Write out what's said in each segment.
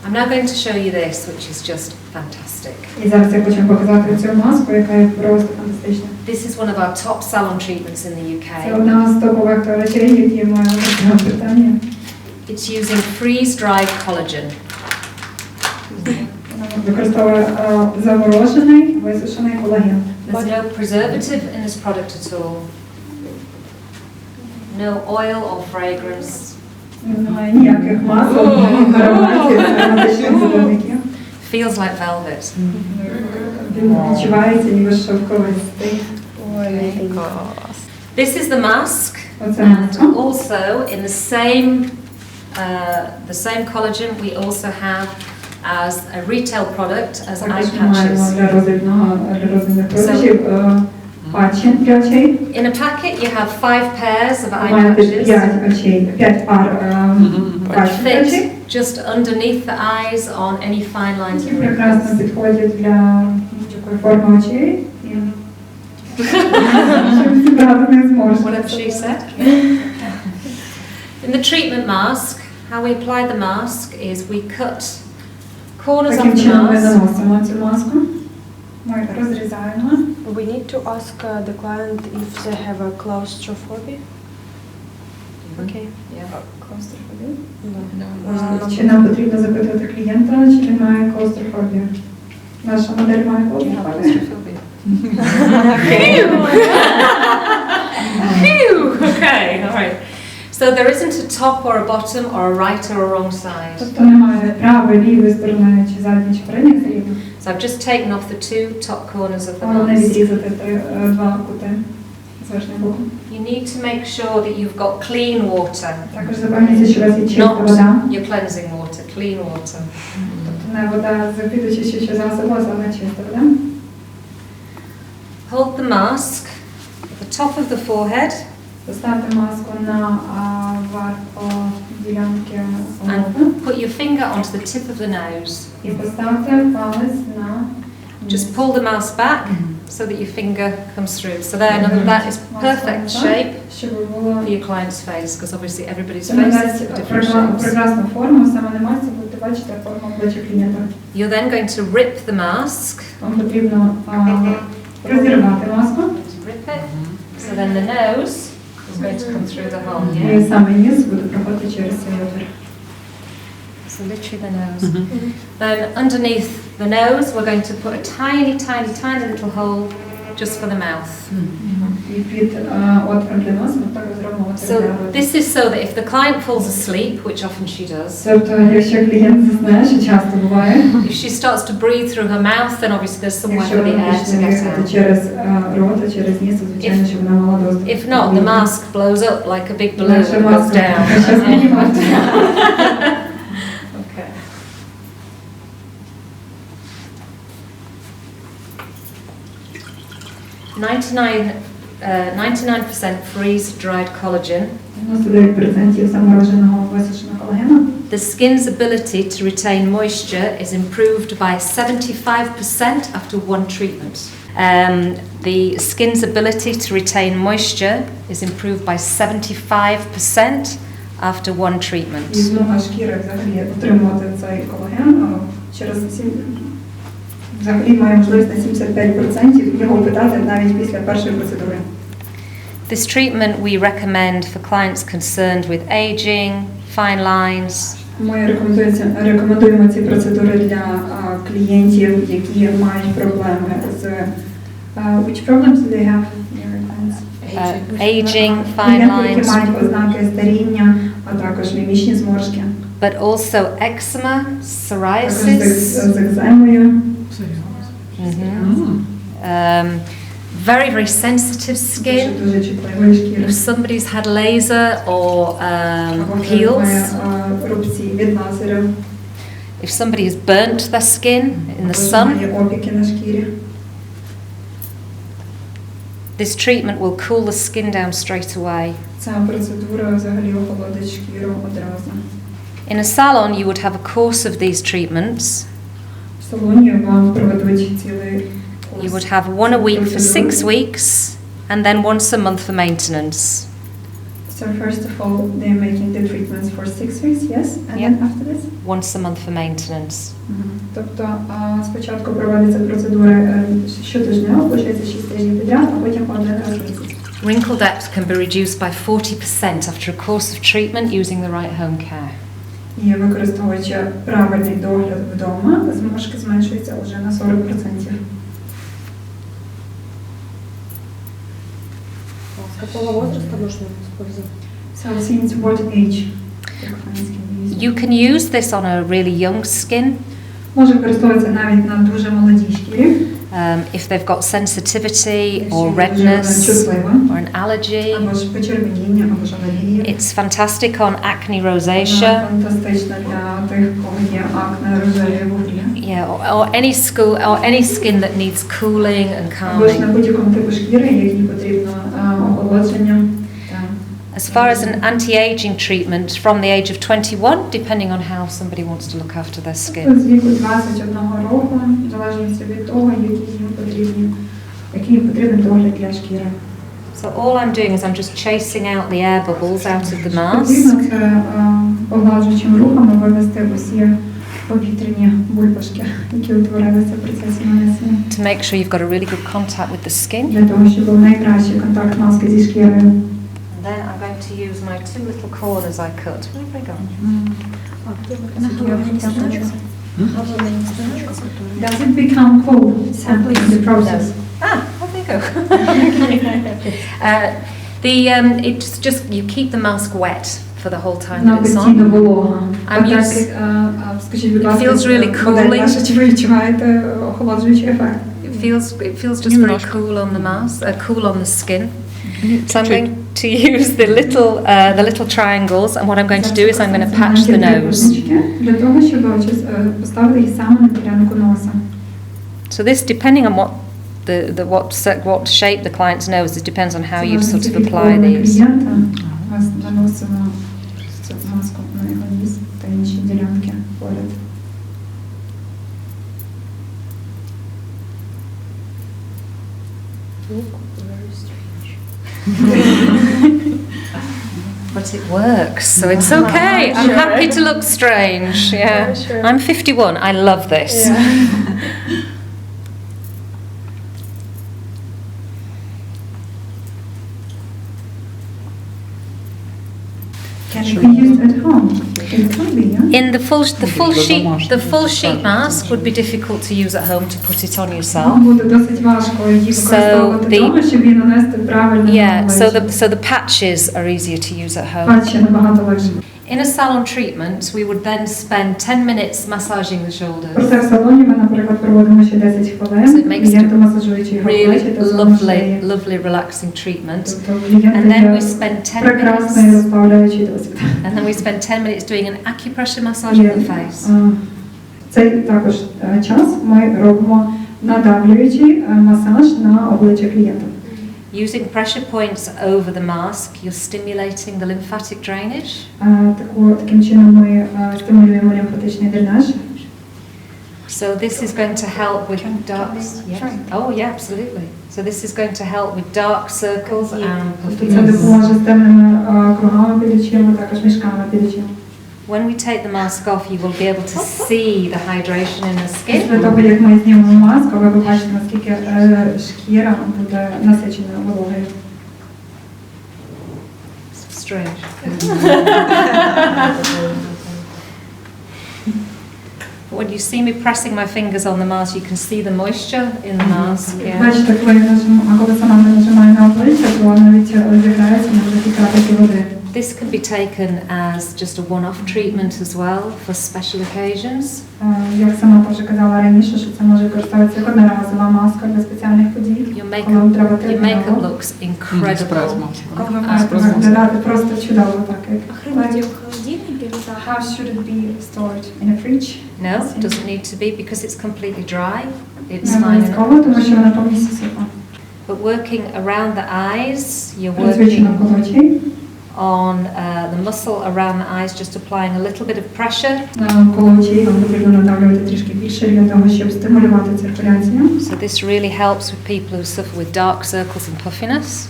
I'm now going to show you this, which is just fantastic. І зараз я хочу показати цю маску, яка є просто фантастична. This is one of our top salon treatments in the Це UK. одна з топових речей, які ми в Британії. It's using freeze-dried collagen. Використовує заморожений, висушений колаген. There's no preservative in this product at all. No oil or fragrance. Немає ніяких масок, ароматів, ароматичних складників. Feels like velvet. Відчувається ніби шовковистий. This is the mask, Оце and маска. also in the same collagen we also have as a retail product as eye Також маємо patches. для розмірних продажів патчі для очей. In a packet you have 5 pairs of eye Маєте patches 5 пар that патчів для fit очей. just underneath the eyes on any fine lines Які and прекрасно wrinkles. підходять для будь-якої форми очей. Щоб зібрати не зможете. Whatever she said. In the treatment mask, how we apply the mask is we cut corners of Таким the чином ми mask. наносимо цю маску. Ми розрізаємо. We need to ask the client if they have a claustrophobia. Okay. Yeah. Чи нам потрібно запитувати клієнта, чи він має клаустрофобію? Наша модель має клаустрофобію. Okay, all right. So there isn't a top or a bottom or a right or a wrong side. Тобто немає правої, лівої сторони, чи задньої, чи передньої сторони. So I've just taken off the 2 top corners of the Головне mask. відрізати два кути з верхнього боку. You need to make sure that you've got clean water, Також запевніться, що у вас є чиста not вода. your cleansing water, clean water. Тобто не вода з підочищуючого засобу, а саме чиста вода. Hold the mask at the top of the forehead Поставте маску на верх ділянки and лоба put your finger onto the tip of the nose. і поставте палець на Just pull the mask back so that your finger comes through. So there, that is perfect shape щоб було for your client's face, because obviously everybody's це face надасть is different shapes. прекрасну форму, саме на масці будете бачити форму обличчя клієнта. You're then going to rip the mask. Вам потрібно розірвати маску. Rip it. So then the nose is going to come through the hole. Yeah. І саме низ буде проходити через цей отвір. So literally the nose. Then underneath the nose, we're going to put a tiny, tiny, tiny little hole just for the mouth. І під отвором для носа ми також зробимо отвір So для рота. this is so that if the client falls asleep, which often she does, Тобто, якщо клієнт засне, що часто буває, if she starts to breathe through her mouth, then obviously there's somewhere якщо for the вона air to почне get дихати out. через рота, через ніс, то звичайно, що вона мала доступ. If not, the mask blows up like a big balloon Наша and goes маска down. зараз піднімається. Okay. Uh, 99% freeze-dried collagen. 99% замороженого висушеного колагену. The skin's ability to retain moisture is improved by 75% after one treatment. The skin's ability to retain moisture is improved by 75% after one treatment. І змога шкіри взагалі отримувати цей колаген через взагалі має можливість на 75% його впитати навіть після першої процедури. This treatment we recommend for clients concerned with aging, fine lines. Ми рекомендуємо ці процедури для клієнтів, які мають проблеми з which problems do they have? Aging, fine Клієнти, які lines, мають ознаки старіння, а також мімічні зморшки. but also eczema, Також psoriasis, з екземою. very, very sensitive skin. Дуже чутливої шкіри. If somebody's had laser or peels, Рубці від лазера. if somebody has burnt their skin in the sun, Має опіки на шкірі. this treatment will cool the skin down straight away. Ця процедура взагалі охолодить шкіру одразу. In a salon, you would have a course of these treatments. В салоні вам проведуть цілий курс. You would have one a week for 6 weeks, and then once a month for maintenance. So first of all, they're making the treatments for 6 weeks, yes? And then after this? Once a month for maintenance. Тобто спочатку проводиться процедури щотижня, виходить 6 тижнів підряд, а потім один раз в місяць. Wrinkle depth can be reduced by 40% after a course of treatment using the right home care. І використовуючи правильний догляд вдома, зморшки зменшуються вже на 40%. С какого возраста можно использовать? So since what age? You can use this on a really young skin. Може використовуватися навіть на дуже молодій шкірі. If they've got sensitivity or redness or an allergy. Або ж почервоніння, або ж алергія. It's fantastic on acne rosacea. Фантастично для тих, кого є акне, рожеві вуглі. Yeah, or any skin that needs cooling and Або ж на calming. будь-якому типу шкіри, якій потрібно охолодження. As far as an anti-aging treatment from the age of 21, depending on how somebody wants to look after their skin. З віку 21 року, в залежності від того, який їм потрібен догляд для шкіри. So all I'm doing is I'm just chasing out the air bubbles out of the mask. Потрібно це поглажуючими рухами вивести усі повітряні бульбашки, які утворилися в процесі нанесення. To make sure you've got a really good contact with the skin. Для того, щоб був найкращий контакт маски зі шкірою. And then I'm going to use my 2 little corners I cut. Where have they gone? Does it become cold in the process? Ah, there they go. It's just you keep the mask wet for the whole time that it's постійно on. волога. Скажіть, будь ласка, feels really cooling. Чи ви відчуваєте охолоджуючий ефект? It feels just very cool on the mask, cool on the skin. So I'm going to use the little triangles, and what I'm going to do is I'm going to patch the nose. Для того, щоб поставити їх саме на ділянку носа. So this, depending on what shape the client's nose is, depends on how you sort of apply these. Наносимо цю маску на його ніс та інші ділянки поряд. Very strange. But it works, so it's okay. I'm happy to look strange. Yeah, Sure. I'm 51. I love this. Can it be used at home? It can be, yeah? In the full sheet mask would be difficult to use at home to put it on yourself. Буде досить важко її використовувати вдома, щоб її нанести правильно. Yeah, so the patches are easier to use at home. Патчі набагато легше. In a salon treatment, we would then spend 10 minutes massaging the shoulders. Проте в салоні ми, наприклад, проводимо ще 10 So it хвилин, makes клієнту масажуючи його Really плечі та зону шиї. lovely relaxing treatment. Тобто клієнт And then we є spend 10 прекрасний minutes. розбавляючий досвід. And then we spend 10 minutes doing an acupressure massage of the face. Цей також час ми робимо надавлюючий масаж на обличчя клієнта. Using pressure points over the mask, you're stimulating the lymphatic drainage. Таким чином ми стимулюємо лімфатичний дренаж. So this is going to help with dark. Yeah. Oh yeah, absolutely. So this is going to help with dark circles and Це puffiness. допоможе з темними кругами під очима, також мішками під очима. When we take the mask off, you will be able to see the hydration in the Після skin. того, як ми знімемо маску, ви побачите, наскільки шкіра буде насиченою вологою. Strange. When you see me pressing my fingers on the mask, you can see the moisture in the mask. Yeah. Бачите, коли сама нажимає на обличчя, то навіть з'являється може капельки води. This can be taken as just a one-off treatment as well for special occasions. Як сама вже казала раніше, що це може використовуватися як одноразова маска для спеціальних подій. Your makeup looks incredible. Коли ви маєте виглядати просто чудово, так як. Хранить в холодильнике? How should it be stored? In a fridge? No, it doesn't need to be because it's completely dry. It's Не fine обов'язково, enough. тому що вона повністю суха. But working around the eyes, you're Працюючи working навколо очей, on the muscle around the eyes, just applying a little bit of pressure. навколо очей вам потрібно надавлювати трішки більше для того, щоб стимулювати циркуляцію. So this really helps with people who suffer with dark circles and puffiness.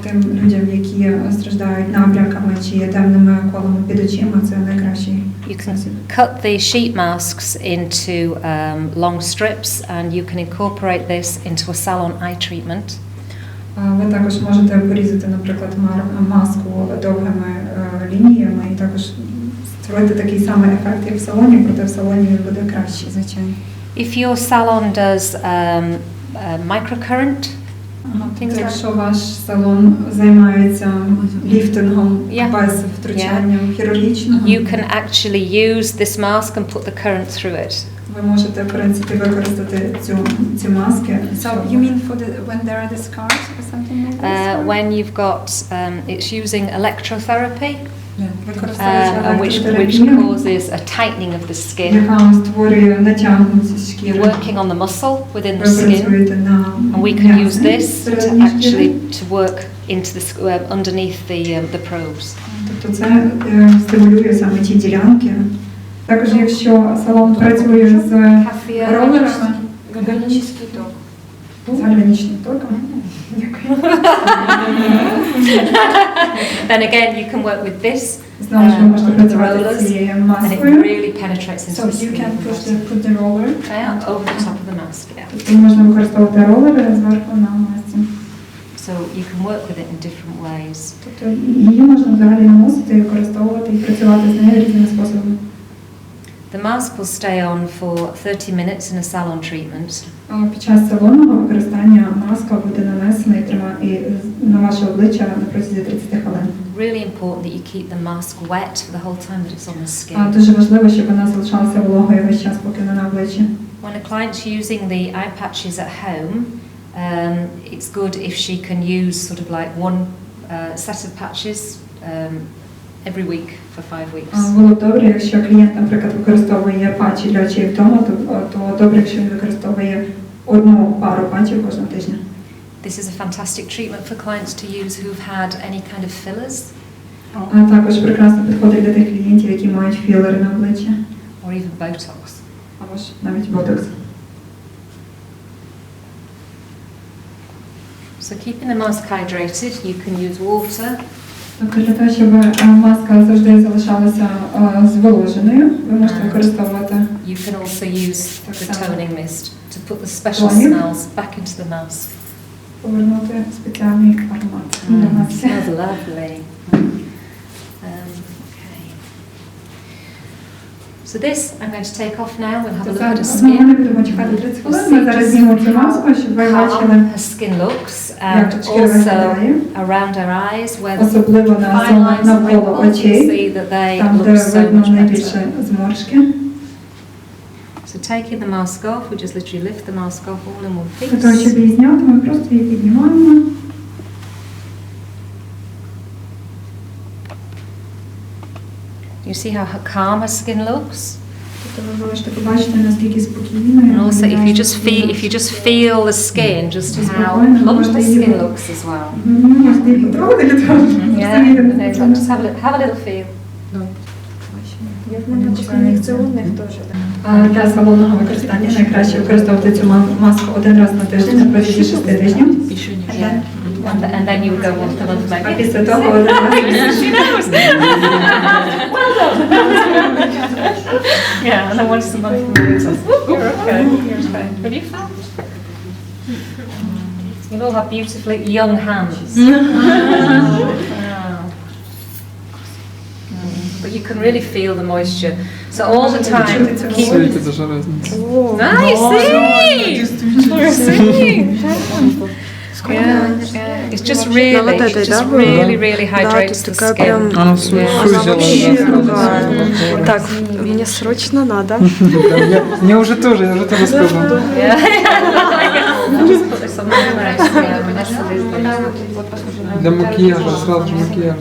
Тим людям, які страждають набряками чи темними колами під очима, це найкращий спосіб. Cut the sheet masks into long strips and you can incorporate this into a salon eye treatment. Ви також можете порізати, наприклад, маску довгими лініями і також створити такий самий ефект, як в салоні, проте в салоні він буде кращий, звичайно. If your salon does microcurrent, Якщо ваш салон займається ліфтингом без втручання хірургічного, you can actually use this mask and put the current through it. ви можете, в принципі, використати ці маски. So you mean for when there are the scars or something like this? When you've got, it's using electrotherapy, which causes a tightening of the skin. Яка створює натягнутість шкіри. You're working on the muscle within the skin, and we can use this to actually to work into the underneath the probes. Тобто це стимулює саме ті ділянки. Також, якщо салон працює з ролерами, Галганический ток. з гальванічним током, then again you can work with this знову ж ви можете with the працювати rollers, з цією and it маскою. really penetrates into So the you skin. can put the roller. Yeah, over the top of the mask. Yeah. Тобто можна використовувати ролери зверху на масці. So you can work with it in different ways. Тобто її можна взагалі наносити, використовувати і працювати з нею різними способами. The mask will stay on for 30 minutes in a salon treatment. Під час салонного використання маска буде нанесена і на ваше обличчя на протязі 30 хвилин. Really important that you keep the mask wet for the whole time that it's on the skin. Дуже важливо, щоб вона залишалася вологою весь час, поки вона на обличчі. When a client's using the eye patches at home, it's good if she can use sort of like one set of patches every week for 5 weeks. Було б добре, якщо клієнт, наприклад, використовує патчі для очей вдома, то добре, якщо він використовує одну пару патчів кожного тижня. This is a fantastic treatment for clients to use who've had any kind of fillers. Також прекрасно підходить для тих клієнтів, які мають філери на обличчі. Or even Botox. Або ж навіть ботокс. So keeping the mask hydrated, you can use water. Тобто для того, щоб маска завжди залишалася зволоженою, ви можете використовувати. You can also use the toning mist to put the special smells back into the mask. Повернути спеціальний аромат для маски. Smells lovely. Okay. So this I'm going to take off now. We'll have a look at her Ми skin. будемо чекати 30 хвилин. Ми зараз знімемо цю маску, щоб ви How бачили, her skin looks, як and шкіра also виглядає. around her eyes, where the Особливо на fine зону lines and навколо wrinkles, you очей, see that they там, де look so видно much найбільше better. зморшки. So taking the mask off, we just literally lift the mask off all in one Для того, щоб piece. її зняти, ми просто її піднімаємо. You see how calm her skin looks? Тобто ви можете побачити, наскільки спокійною. And also, if you just feel the skin, just how plump the skin looks as well. Можете її потрогати для того, щоб Yeah, and just have a little feel. Як на ін'єкційних теж. Для салонного використання найкраще використовувати цю маску один раз на тиждень на протязі 6 тижнів. Yeah. And then you would go once a month А maybe. після того один раз. She knows. Well done. Yeah, and then once a month maybe. You're okay. You're okay. Have you found? You all have beautifully young hands. Wow. But you can really feel the moisture. So all the time, keep. Смотрите, даже разница. Nice, see? Yeah. It's just really hydrates the skin. Она сузила. Так, мне срочно надо. Мне уже тоже, я уже тоже сказал. Yeah. Just put this on my face. Yeah, absolutely. Для макияжа, сразу же макияж.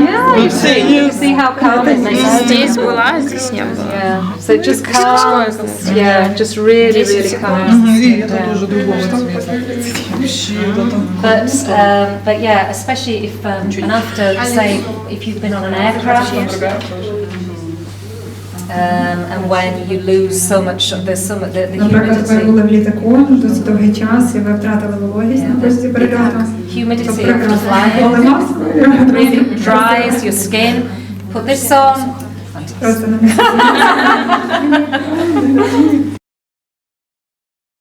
Yeah, you see how calm it makes you. Здесь была, здесь не было. Yeah. So it just calms. Yeah, just really calms. И это тоже другого цвета. But yeah, especially if and after, say, if you've been on an aircraft. and when you lose so much of the Наприклад, ви humidity. були в літаку досить довгий час, і ви втратили вологість на протязі перельоту. Humidity То of the прекрасно. flight Коли маску, really dries your skin. Put this on. Просто на місці.